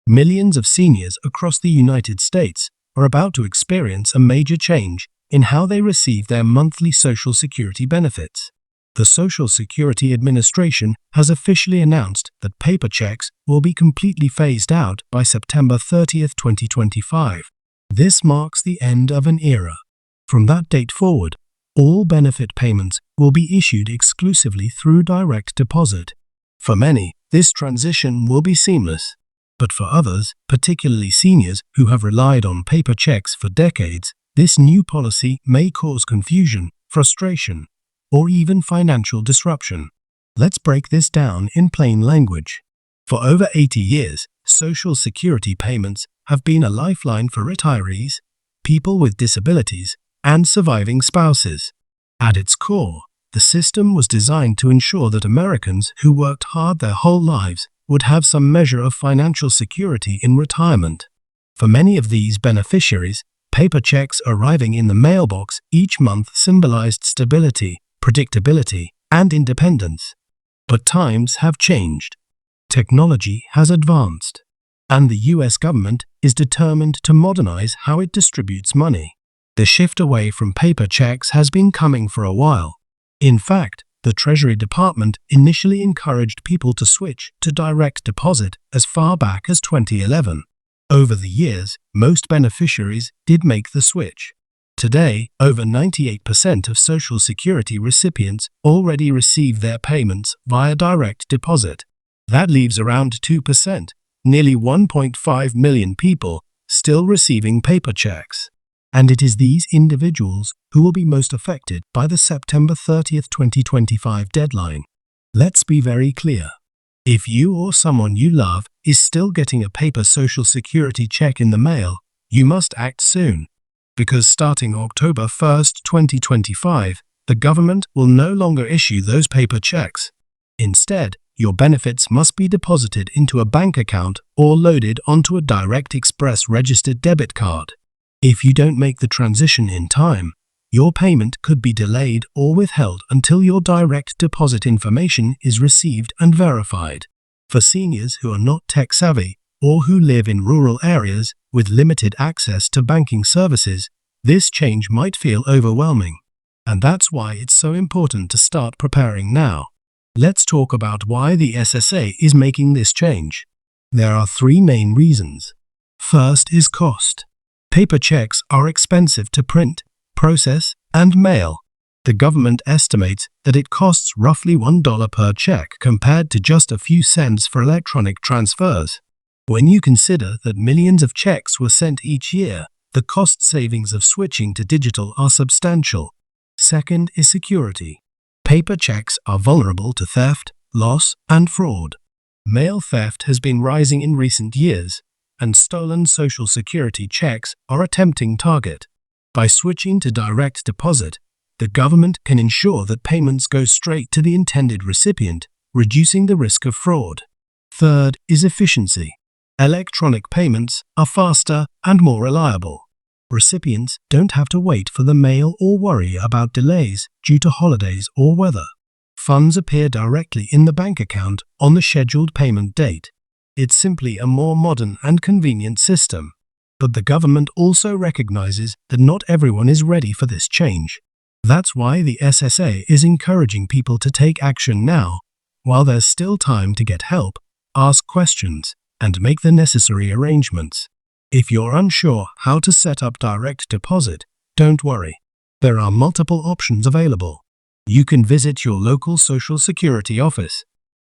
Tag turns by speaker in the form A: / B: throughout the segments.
A: Millions of seniors across the United States are about to experience a major change in how they receive their monthly Social Security benefits. The Social Security Administration has officially announced that paper checks will be completely phased out by September 30, 2025. This marks the end of an era. From that date forward, all benefit payments will be issued exclusively through direct deposit. For many, this transition will be seamless. But for others, particularly seniors who have relied on paper checks for decades, this new policy may cause confusion, frustration, or even financial disruption. Let's break this down in plain language. For over 80 years, Social Security payments have been a lifeline for retirees, people with disabilities, and surviving spouses. At its core, the system was designed to ensure that Americans who worked hard their whole lives would have some measure of financial security in retirement. For many of these beneficiaries, paper checks arriving in the mailbox each month symbolized stability, predictability, and independence. But times have changed. Technology has advanced, and the US government is determined to modernize how it distributes money. The shift away from paper checks has been coming for a while. In fact, the Treasury Department initially encouraged people to switch to direct deposit as far back as 2011. Over the years, most beneficiaries did make the switch. Today, over 98% of Social Security recipients already receive their payments via direct deposit. That leaves around 2%, nearly 1.5 million people, still receiving paper checks. And it is these individuals who will be most affected by the September 30, 2025 deadline. Let's be very clear. If you or someone you love is still getting a paper Social Security check in the mail, you must act soon. Because starting October 1, 2025, the government will no longer issue those paper checks. Instead, your benefits must be deposited into a bank account or loaded onto a Direct Express registered debit card. If you don't make the transition in time, your payment could be delayed or withheld until your direct deposit information is received and verified. For seniors who are not tech-savvy or who live in rural areas with limited access to banking services, this change might feel overwhelming. And that's why it's so important to start preparing now. Let's talk about why the SSA is making this change. There are three main reasons. First is cost. Paper checks are expensive to print, process, and mail. The government estimates that it costs roughly $1 per check compared to just a few cents for electronic transfers. When you consider that millions of checks were sent each year, the cost savings of switching to digital are substantial. Second is security. Paper checks are vulnerable to theft, loss, and fraud. Mail theft has been rising in recent years, and stolen Social Security checks are a tempting target. By switching to direct deposit, the government can ensure that payments go straight to the intended recipient, reducing the risk of fraud. Third is efficiency. Electronic payments are faster and more reliable. Recipients don't have to wait for the mail or worry about delays due to holidays or weather. Funds appear directly in the bank account on the scheduled payment date. It's simply a more modern and convenient system. But the government also recognizes that not everyone is ready for this change. That's why the SSA is encouraging people to take action now, while there's still time to get help, ask questions, and make the necessary arrangements. If you're unsure how to set up direct deposit, don't worry. There are multiple options available. You can visit your local Social Security office.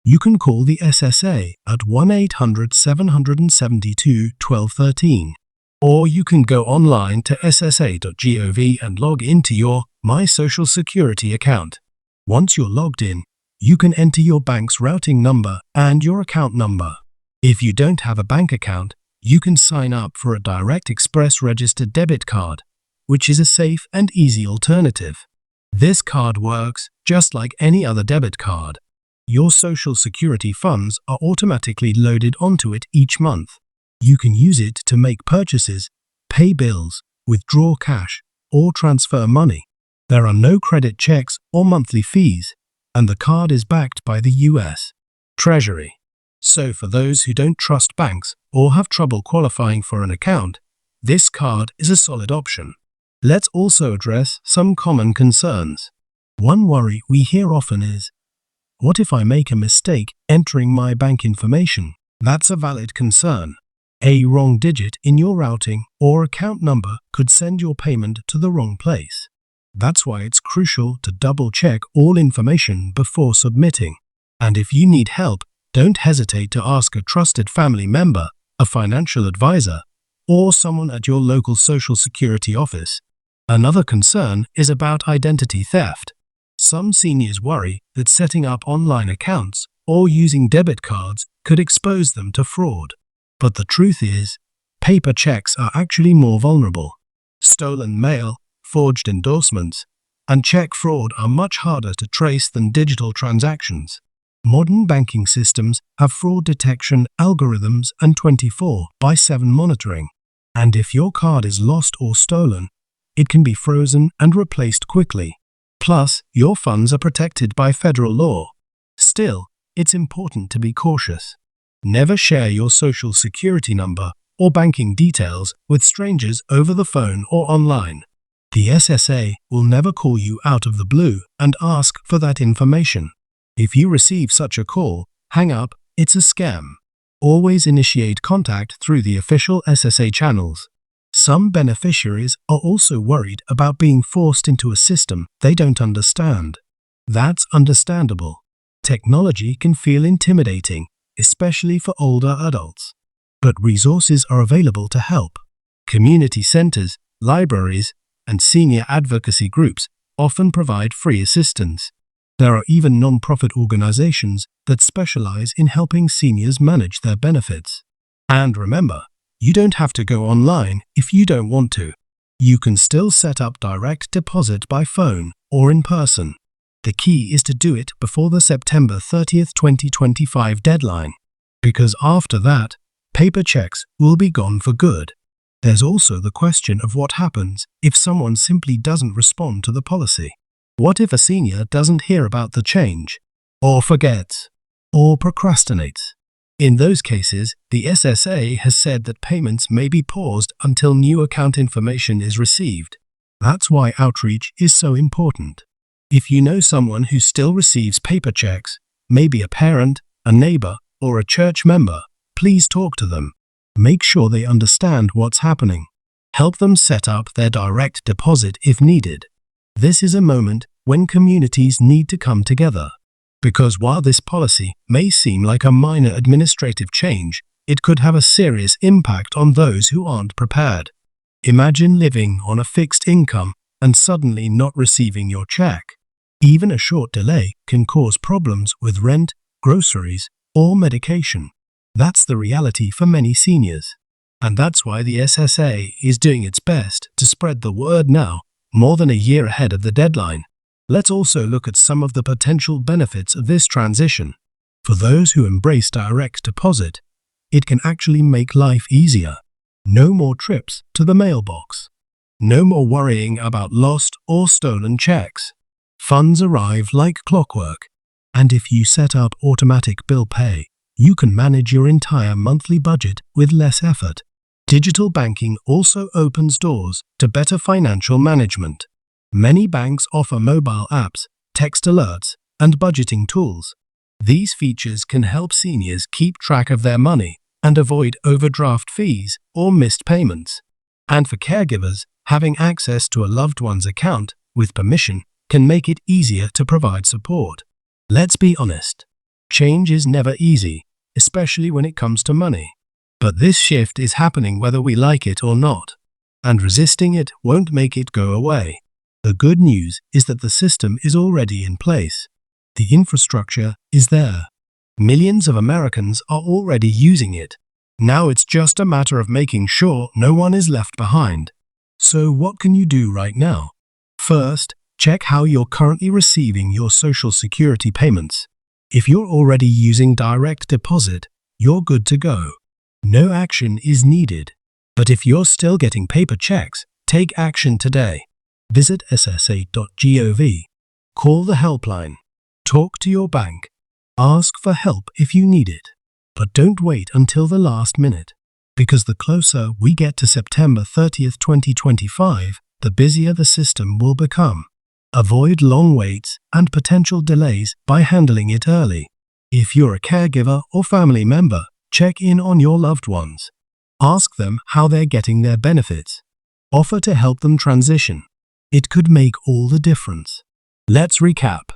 A: You can call the SSA at 1-800-772-1213. Or you can go online to ssa.gov and log into your My Social Security account. Once you're logged in, you can enter your bank's routing number and your account number. If you don't have a bank account, you can sign up for a Direct Express registered debit card, which is a safe and easy alternative. This card works just like any other debit card. Your Social Security funds are automatically loaded onto it each month. You can use it to make purchases, pay bills, withdraw cash, or transfer money. There are no credit checks or monthly fees, and the card is backed by the US Treasury. So for those who don't trust banks or have trouble qualifying for an account, this card is a solid option. Let's also address some common concerns. One worry we hear often is, what if I make a mistake entering my bank information? That's a valid concern. A wrong digit in your routing or account number could send your payment to the wrong place. That's why it's crucial to double-check all information before submitting. And if you need help, don't hesitate to ask a trusted family member, a financial advisor, or someone at your local Social Security office. Another concern is about identity theft. Some seniors worry that setting up online accounts or using debit cards could expose them to fraud. But the truth is, paper checks are actually more vulnerable. Stolen mail, forged endorsements, and check fraud are much harder to trace than digital transactions. Modern banking systems have fraud detection algorithms and 24/7 monitoring. And if your card is lost or stolen, it can be frozen and replaced quickly. Plus, your funds are protected by federal law. Still, it's important to be cautious. Never share your Social Security number or banking details with strangers over the phone or online. The SSA will never call you out of the blue and ask for that information. If you receive such a call, hang up, it's a scam. Always initiate contact through the official SSA channels. Some beneficiaries are also worried about being forced into a system they don't understand. That's understandable. Technology can feel intimidating, especially for older adults. But resources are available to help. Community centers, libraries, and senior advocacy groups often provide free assistance. There are even non-profit organizations that specialize in helping seniors manage their benefits. And remember, you don't have to go online if you don't want to. You can still set up direct deposit by phone or in person. The key is to do it before the September 30th, 2025 deadline, because after that, paper checks will be gone for good. There's also the question of what happens if someone simply doesn't respond to the policy. What if a senior doesn't hear about the change, or forgets, or procrastinates? In those cases, the SSA has said that payments may be paused until new account information is received. That's why outreach is so important. If you know someone who still receives paper checks, maybe a parent, a neighbor, or a church member, please talk to them. Make sure they understand what's happening. Help them set up their direct deposit if needed. This is a moment when communities need to come together. Because while this policy may seem like a minor administrative change, it could have a serious impact on those who aren't prepared. Imagine living on a fixed income and suddenly not receiving your check. Even a short delay can cause problems with rent, groceries, or medication. That's the reality for many seniors. And that's why the SSA is doing its best to spread the word now, more than a year ahead of the deadline. Let's also look at some of the potential benefits of this transition. For those who embrace direct deposit, it can actually make life easier. No more trips to the mailbox. No more worrying about lost or stolen checks. Funds arrive like clockwork. And if you set up automatic bill pay, you can manage your entire monthly budget with less effort. Digital banking also opens doors to better financial management. Many banks offer mobile apps, text alerts, and budgeting tools. These features can help seniors keep track of their money and avoid overdraft fees or missed payments. And for caregivers, having access to a loved one's account with permission can make it easier to provide support. Let's be honest, change is never easy, especially when it comes to money. But this shift is happening whether we like it or not, and resisting it won't make it go away. The good news is that the system is already in place. The infrastructure is there. Millions of Americans are already using it. Now it's just a matter of making sure no one is left behind. So what can you do right now? First, check how you're currently receiving your Social Security payments. If you're already using direct deposit, you're good to go. No action is needed. But if you're still getting paper checks, take action today. Visit ssa.gov. Call the helpline. Talk to your bank. Ask for help if you need it. But don't wait until the last minute, because the closer we get to September 30th, 2025, the busier the system will become. Avoid long waits and potential delays by handling it early. If you're a caregiver or family member, check in on your loved ones. Ask them how they're getting their benefits. Offer to help them transition. It could make all the difference. Let's recap.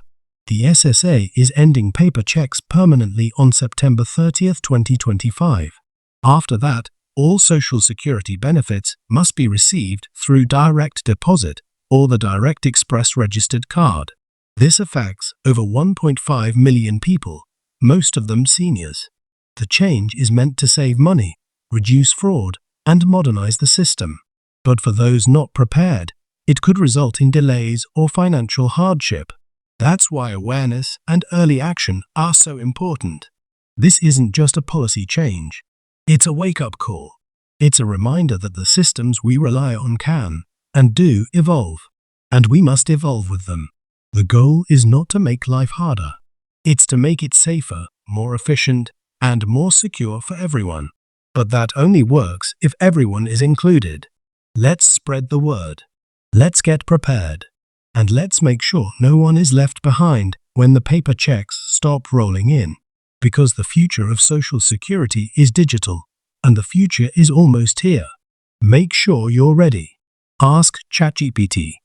A: The SSA is ending paper checks permanently on September 30th, 2025. After that, all Social Security benefits must be received through direct deposit or the Direct Express registered card. This affects over 1.5 million people, most of them seniors. The change is meant to save money, reduce fraud, and modernize the system. But for those not prepared, it could result in delays or financial hardship. That's why awareness and early action are so important. This isn't just a policy change. It's a wake-up call. It's a reminder that the systems we rely on can and do evolve, and we must evolve with them. The goal is not to make life harder. It's to make it safer, more efficient, and more secure for everyone. But that only works if everyone is included. Let's spread the word. Let's get prepared. And let's make sure no one is left behind when the paper checks stop rolling in. Because the future of Social Security is digital, and the future is almost here. Make sure you're ready. Ask ChatGPT.